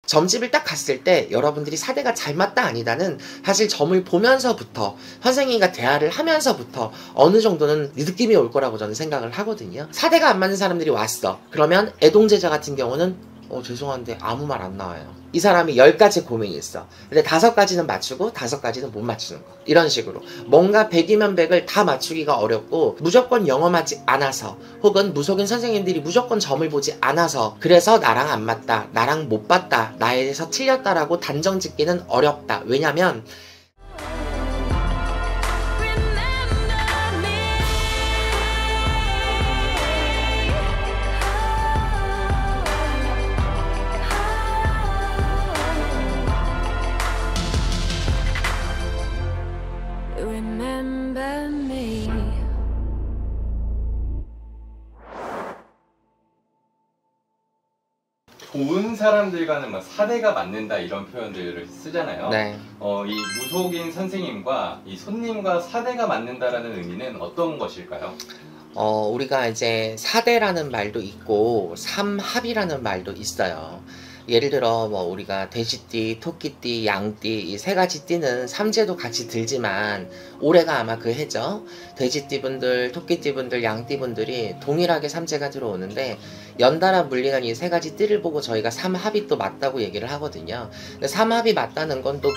점집을 딱 갔을 때 여러분들이 사대가 잘 맞다 아니다는 사실 점을 보면서부터 선생님과 대화를 하면서부터 어느 정도는 느낌이 올 거라고 저는 생각을 하거든요. 사대가 안 맞는 사람들이 왔어. 그러면 애동제자 같은 경우는 죄송한데 아무 말 안 나와요. 이 사람이 10가지 고민이 있어. 근데 5가지는 맞추고 5가지는 못 맞추는 거. 이런 식으로 뭔가 100이면 100을 다 맞추기가 어렵고 무조건 영험하지 않아서 혹은 무속인 선생님들이 무조건 점을 보지 않아서 그래서 나랑 안 맞다, 나랑 못 봤다, 나에 대해서 틀렸다라고 단정 짓기는 어렵다. 왜냐면 좋은 사람들과는 막 사대가 맞는다 이런 표현들을 쓰잖아요. 네. 이 무속인 선생님과 이 손님과 사대가 맞는다라는 의미는 어떤 것일까요? 우리가 이제 사대라는 말도 있고 삼합이라는 말도 있어요. 예를 들어 우리가 돼지띠, 토끼띠, 양띠 이 3가지 띠는 삼재도 같이 들지만 올해가 아마 그 해죠. 돼지띠 분들, 토끼띠 분들, 양띠 분들이 동일하게 삼재가 들어오는데 연달아 물리는 이 3가지 띠를 보고 저희가 삼합이 또 맞다고 얘기를 하거든요. 근데 삼합이 맞다는 건 또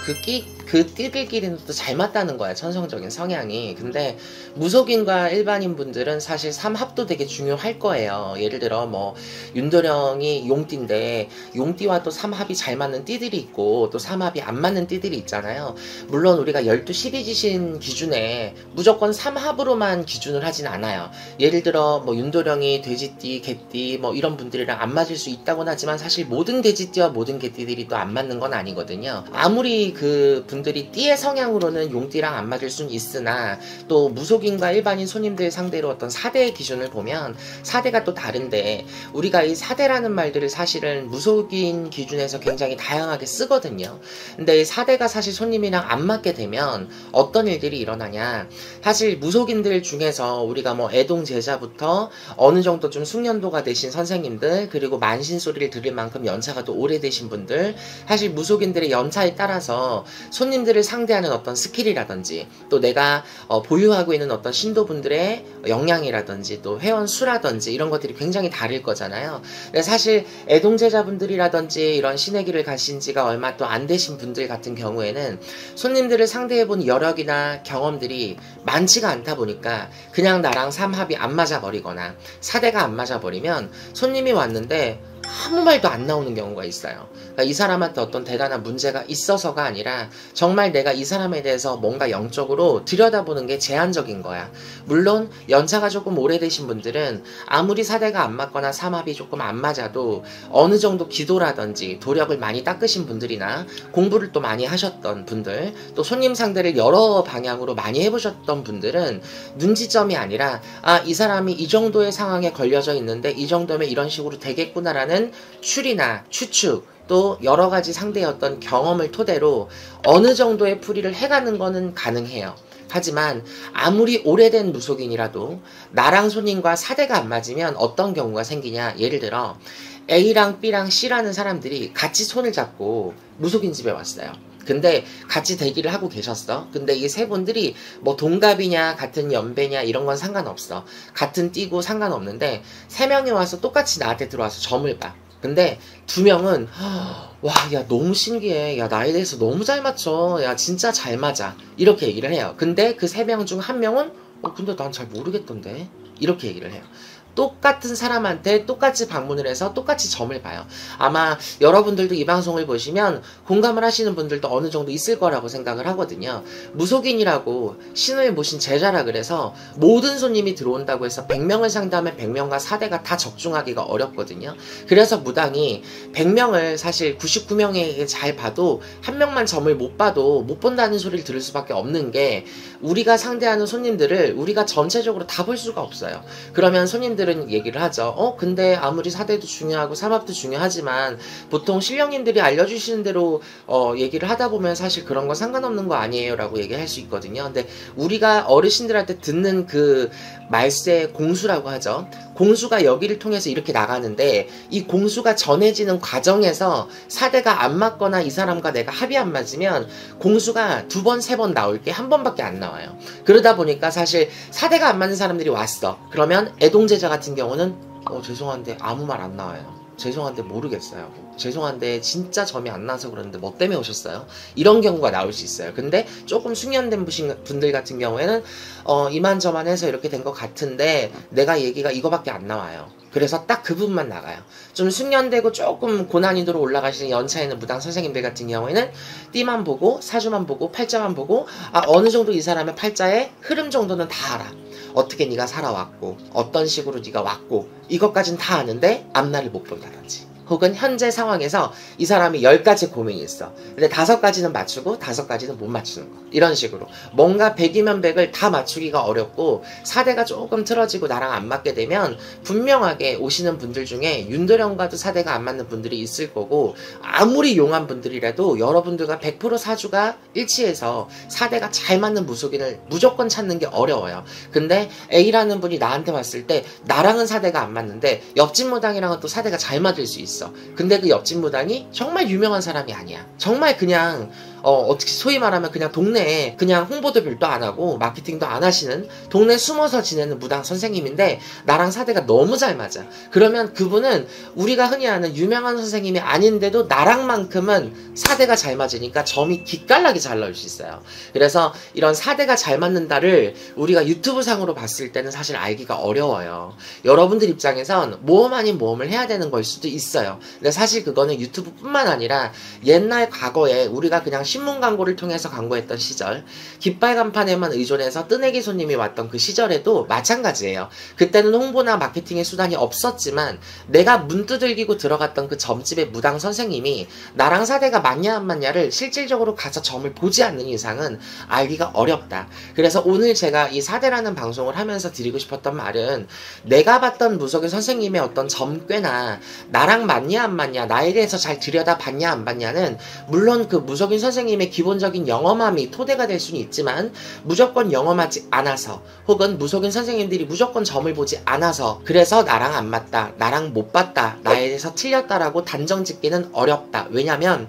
그 띠들끼리는 또 잘 맞다는 거야, 천성적인 성향이. 근데 무속인과 일반인 분들은 사실 삼합도 되게 중요할 거예요. 예를 들어 윤도령이 용띠인데 용띠와 또 삼합이 잘 맞는 띠들이 있고 또 삼합이 안 맞는 띠들이 있잖아요. 물론 우리가 12, 12지신 기준에 무조건 삼합으로만 기준을 하진 않아요. 예를 들어 윤도령이 돼지띠, 개띠 이런 분들이랑 안 맞을 수 있다고는 하지만 사실 모든 돼지띠와 모든 개띠들이 또 안 맞는 건 아니거든요. 아무리 그 분들이 띠의 성향으로는 용띠랑 안 맞을 수는 있으나 또 무속인과 일반인 손님들 상대로 어떤 사대의 기준을 보면 사대가 또 다른데 우리가 이 사대라는 말들을 사실은 무속인 기준에서 굉장히 다양하게 쓰거든요. 근데 이 사대가 사실 손님이랑 안 맞게 되면 어떤 일들이 일어나냐, 사실 무속인들 중에서 우리가 애동제자부터 어느 정도 좀 숙련도가 되신 선생님들, 그리고 만신소리를 들을 만큼 연차가 또 오래되신 분들, 사실 무속인들의 연차에 따라서 손님들을 상대하는 어떤 스킬이라든지 또 내가 보유하고 있는 어떤 신도분들의 역량이라든지 또 회원 수라든지 이런 것들이 굉장히 다를 거잖아요. 근데 사실 애동제자분들이라든지 이런 신의 길을 가신 지가 얼마 또 안 되신 분들 같은 경우에는 손님들을 상대해본 여력이나 경험들이 많지가 않다 보니까 그냥 나랑 삼합이 안 맞아버리거나 사대가 안 맞아버리면 손님이 왔는데 아무 말도 안 나오는 경우가 있어요. 그러니까 이 사람한테 어떤 대단한 문제가 있어서가 아니라 정말 내가 이 사람에 대해서 뭔가 영적으로 들여다보는 게 제한적인 거야. 물론 연차가 조금 오래되신 분들은 아무리 사대가 안 맞거나 삼합이 조금 안 맞아도 어느 정도 기도라든지 도력을 많이 닦으신 분들이나 공부를 또 많이 하셨던 분들, 또 손님 상대를 여러 방향으로 많이 해보셨던 분들은 눈치점이 아니라 이 사람이 이 정도의 상황에 걸려져 있는데 이 정도면 이런 식으로 되겠구나라는 추리나 추측, 또 여러가지 상대의 어떤 경험을 토대로 어느 정도의 풀이를 해가는 거는 가능해요. 하지만 아무리 오래된 무속인이라도 나랑 손님과 사대가 안 맞으면 어떤 경우가 생기냐, 예를 들어 A랑 B랑 C라는 사람들이 같이 손을 잡고 무속인 집에 왔어요. 근데 같이 대기를 하고 계셨어. 근데 이 세 분들이 동갑이냐 같은 연배냐 이런 건 상관없어. 같은 띠고 상관없는데 3명이 와서 똑같이 나한테 들어와서 점을 봐. 근데 2명은 와, 야 너무 신기해. 야 나에 대해서 너무 잘 맞춰. 야 진짜 잘 맞아. 이렇게 얘기를 해요. 근데 그 3명 중 1명은 근데 난 잘 모르겠던데. 이렇게 얘기를 해요. 똑같은 사람한테 똑같이 방문을 해서 똑같이 점을 봐요. 아마 여러분들도 이 방송을 보시면 공감을 하시는 분들도 어느 정도 있을 거라고 생각을 하거든요. 무속인이라고 신을 모신 제자라 그래서 모든 손님이 들어온다고 해서 100명을 상대하면 100명과 사대가 다 적중하기가 어렵거든요. 그래서 무당이 100명을 사실 99명에게 잘 봐도 1명만 점을 못 봐도 못 본다는 소리를 들을 수밖에 없는 게, 우리가 상대하는 손님들을 우리가 전체적으로 다 볼 수가 없어요. 그러면 손님들은 얘기를 하죠. 근데 아무리 사대도 중요하고 삼합도 중요하지만 보통 신령님들이 알려주시는 대로 얘기를 하다 보면 사실 그런 거 상관없는 거 아니에요 라고 얘기할 수 있거든요. 근데 우리가 어르신들한테 듣는 그 말세 공수라고 하죠. 공수가 여기를 통해서 이렇게 나가는데 이 공수가 전해지는 과정에서 사대가 안 맞거나 이 사람과 내가 합이 안 맞으면 공수가 2번, 3번 나올 게 1번밖에 안 나와요. 그러다 보니까 사실 사대가 안 맞는 사람들이 왔어. 그러면 애동제자 같은 경우는 죄송한데 아무 말 안 나와요. 죄송한데 모르겠어요. 죄송한데 진짜 점이 안 나서 그러는데 뭐 때문에 오셨어요? 이런 경우가 나올 수 있어요. 근데 조금 숙련된 분들 같은 경우에는 이만저만 해서 이렇게 된 것 같은데 내가 얘기가 이거밖에 안 나와요. 그래서 딱 그 부분만 나가요. 좀 숙련되고 조금 고난이도로 올라가시는 연차 있는 무당 선생님들 같은 경우에는 띠만 보고 사주만 보고 팔자만 보고 어느 정도 이 사람의 팔자의 흐름 정도는 다 알아. 어떻게 네가 살아왔고 어떤 식으로 네가 왔고 이것까진 다 아는데 앞날을 못 본다든지 혹은 현재 상황에서 이 사람이 10가지 고민이 있어. 근데 5가지는 맞추고 5가지는 못 맞추는 거. 이런 식으로 뭔가 100이면 100을 다 맞추기가 어렵고 사대가 조금 틀어지고 나랑 안 맞게 되면 분명하게 오시는 분들 중에 윤도령과도 사대가 안 맞는 분들이 있을 거고 아무리 용한 분들이라도 여러분들과 100% 사주가 일치해서 사대가 잘 맞는 무속인을 무조건 찾는 게 어려워요. 근데 A라는 분이 나한테 왔을 때 나랑은 사대가 안 맞는데 옆집 무당이랑은 또 사대가 잘 맞을 수 있어. 근데 그 옆집 무당이 정말 유명한 사람이 아니야. 정말 그냥 어떻게 소위 말하면 그냥 동네에 그냥 홍보도 별도 안 하고 마케팅도 안 하시는 동네에 숨어서 지내는 무당 선생님인데 나랑 사대가 너무 잘 맞아. 그러면 그분은 우리가 흔히 아는 유명한 선생님이 아닌데도 나랑만큼은 사대가 잘 맞으니까 점이 기깔나게 잘 나올 수 있어요. 그래서 이런 사대가 잘 맞는다를 우리가 유튜브 상으로 봤을 때는 사실 알기가 어려워요. 여러분들 입장에선 모험 아닌 모험을 해야 되는 걸 수도 있어요. 근데 사실 그거는 유튜브뿐만 아니라 옛날 과거에 우리가 그냥 신문 광고를 통해서 광고했던 시절, 깃발 간판에만 의존해서 뜨내기 손님이 왔던 그 시절에도 마찬가지예요. 그때는 홍보나 마케팅의 수단이 없었지만 내가 문 두들기고 들어갔던 그 점집의 무당 선생님이 나랑 사대가 맞냐 안 맞냐를 실질적으로 가서 점을 보지 않는 이상은 알기가 어렵다. 그래서 오늘 제가 이 사대라는 방송을 하면서 드리고 싶었던 말은 내가 봤던 무속인 선생님의 어떤 점괘나 나랑 맞냐 안 맞냐, 나에 대해서 잘 들여다 봤냐 안 봤냐는 물론 그 무속인 선생님의 기본적인 영험함이 토대가 될 수는 있지만 무조건 영험하지 않아서 혹은 무속인 선생님들이 무조건 점을 보지 않아서 그래서 나랑 안 맞다, 나랑 못 봤다, 나에 대해서 틀렸다라고 단정 짓기는 어렵다. 왜냐면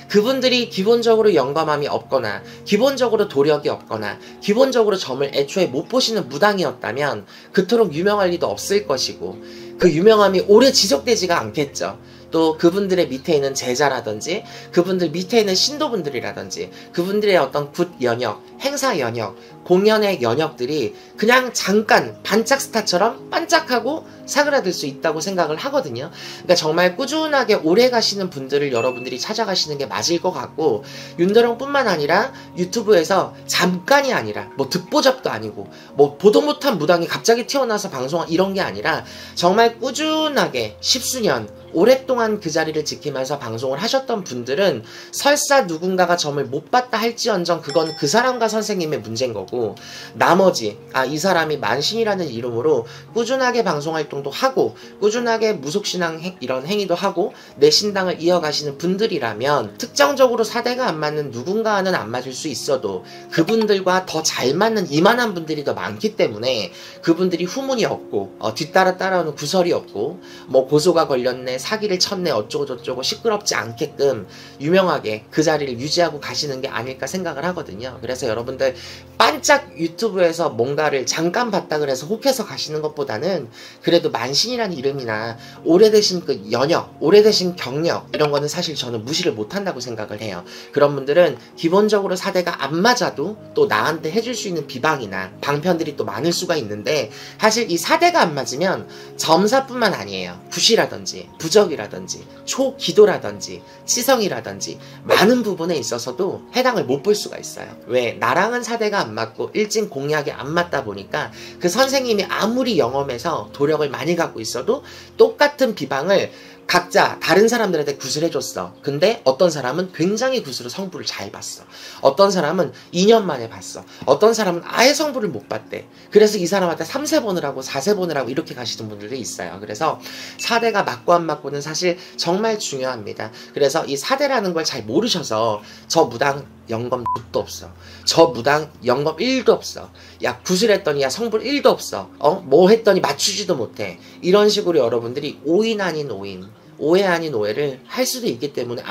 그분들이 기본적으로 영감함이 없거나 기본적으로 도력이 없거나 기본적으로 점을 애초에 못 보시는 무당이었다면 그토록 유명할 리도 없을 것이고 그 유명함이 오래 지속되지가 않겠죠. 또 그분들의 밑에 있는 제자라든지 그분들 밑에 있는 신도분들이라든지 그분들의 어떤 굿 연역, 행사 연역, 공연의 연역들이 그냥 잠깐 반짝 스타처럼 반짝하고 사그라들 수 있다고 생각을 하거든요. 그러니까 정말 꾸준하게 오래 가시는 분들을 여러분들이 찾아가시는 게 맞을 것 같고 윤도령뿐만 아니라 유튜브에서 잠깐이 아니라 뭐 듣보잡도 아니고 뭐 보도 못한 무당이 갑자기 튀어나와서 방송한 이런 게 아니라 정말 꾸준하게 10수년 오랫동안 그 자리를 지키면서 방송을 하셨던 분들은 설사 누군가가 점을 못 봤다 할지언정 그건 그 사람과 선생님의 문제인 거고 나머지 이 사람이 만신이라는 이름으로 꾸준하게 방송 활동도 하고 꾸준하게 무속신앙 이런 행위도 하고 내 신당을 이어가시는 분들이라면 특정적으로 사대가 안 맞는 누군가는 안 맞을 수 있어도 그분들과 더 잘 맞는 이만한 분들이 더 많기 때문에 그분들이 후문이 없고 뒤따라 따라오는 구설이 없고 뭐 고소가 걸렸네 사기를 쳤네 어쩌고 저쩌고 시끄럽지 않게끔 유명하게 그 자리를 유지하고 가시는 게 아닐까 생각을 하거든요. 그래서 여러분들 반짝 유튜브에서 뭔가를 잠깐 봤다 그래서 혹해서 가시는 것보다는 그래도 만신이라는 이름이나 오래되신 그 연역, 오래되신 경력 이런 거는 사실 저는 무시를 못한다고 생각을 해요. 그런 분들은 기본적으로 사대가 안 맞아도 또 나한테 해줄 수 있는 비방이나 방편들이 또 많을 수가 있는데 사실 이 사대가 안 맞으면 점사뿐만 아니에요. 굿이라든지 부적이라든지 초기도라든지 치성이라든지 많은 부분에 있어서도 해당을 못 볼 수가 있어요. 왜? 나랑은 사대가 안 맞고 일진 공약이 안 맞다 보니까 그 선생님이 아무리 영험해서 도력을 많이 갖고 있어도 똑같은 비방을 각자 다른 사람들한테 굿을 해줬어. 근데 어떤 사람은 굉장히 굿으로 성부를 잘 봤어. 어떤 사람은 2년 만에 봤어. 어떤 사람은 아예 성부를 못 봤대. 그래서 이 사람한테 3세 보느라고 4세 보느라고 이렇게 가시는 분들도 있어요. 그래서 사대가 맞고 안 맞고는 사실 정말 중요합니다. 그래서 이 사대라는 걸 잘 모르셔서 저 무당 영검 도 없어. 저 무당 영검 1도 없어. 야 굿을 했더니 야 성불 1도 없어. 뭐 했더니 맞추지도 못해. 이런 식으로 여러분들이 오인 아닌 오인, 오해 아닌 오해를 할 수도 있기 때문에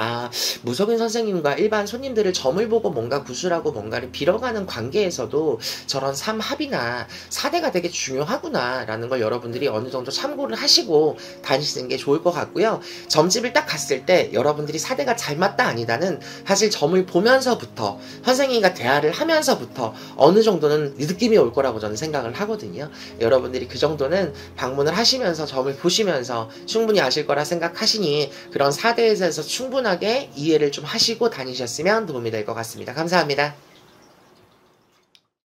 무속인 선생님과 일반 손님들을 점을 보고 뭔가 구술하고 뭔가를 빌어가는 관계에서도 저런 삼합이나 사대가 되게 중요하구나 라는 걸 여러분들이 어느 정도 참고를 하시고 다니시는 게 좋을 것 같고요. 점집을 딱 갔을 때 여러분들이 사대가 잘 맞다 아니다는 사실 점을 보면서부터 선생님과 대화를 하면서부터 어느 정도는 느낌이 올 거라고 저는 생각을 하거든요. 여러분들이 그 정도는 방문을 하시면서 점을 보시면서 충분히 아실 거라 생각하시니 그런 사대에 대해서 충분하게 이해를 좀 하시고 다니셨으면 도움이 될 것 같습니다. 감사합니다.